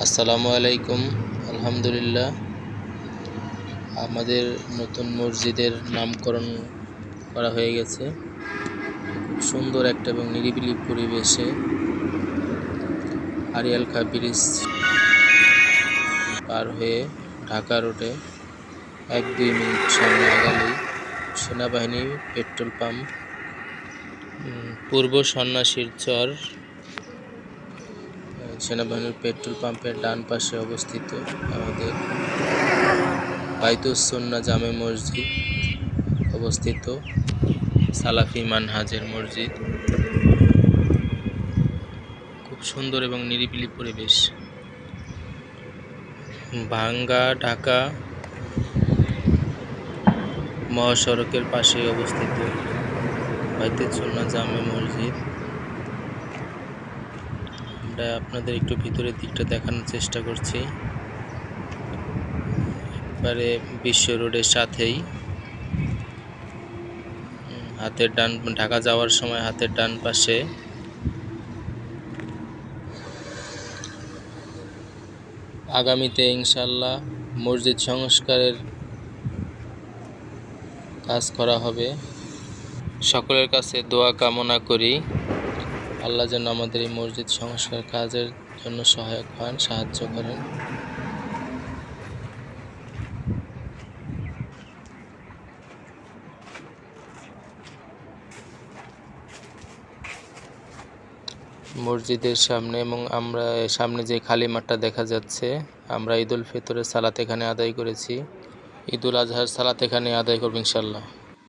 আসসালামু আলাইকুম। আলহামদুলিল্লাহ, আমাদের নতুন মসজিদের নামকরণ করা হয়ে গেছে। খুব সুন্দর একটা এবং নিরিবিলি পরিবেশে আরিয়াল খাঁ ব্রিজ পার হয়ে ঢাকা রোডে 1-2 মিনিট সামনে আগালেই সেনাবাহিনী পেট্রোল পাম্প, পূর্ব সন্ন্যাসীর চর। সেনাবাহিনীর পেট্রোল পাম্পের ডান পাশে অবস্থিত আমাদের বাইতুস সুন্নাহ জামে মসজিদ অবস্থিত, সালাফি মানহাজের মসজিদ। খুব সুন্দর এবং নিরিবিলি পরিবেশ। ভাঙ্গা ঢাকা মহাসড়কের পাশে অবস্থিত বাইতুস সুন্নাহ জামে মসজিদ। আমরা আপনাদের একটু ভিতরের দিকটা দেখানোর চেষ্টা করছি। এবারে বিশ্ব রোডের সাথেই হাতের ডান, ঢাকা যাওয়ার সময় হাতের ডান পাশে আগামীতে ইনশাআল্লাহ মসজিদ সংস্কারের কাজ করা হবে। সকলের কাছে দোয়া কামনা করি, আল্লাহ যেন আমাদের এই মসজিদ সংস্কার কাজের জন্য সহায়ক হন, সাহায্য করেন। মসজিদের সামনে এবং আমরা সামনে যে খালি মাঠটা দেখা যাচ্ছে, আমরা ঈদুল ফিতরের সালাত এখানে আদায় করেছি। ঈদুল আজহার সালাত এখানে আদায় করব ইনশাআল্লাহ।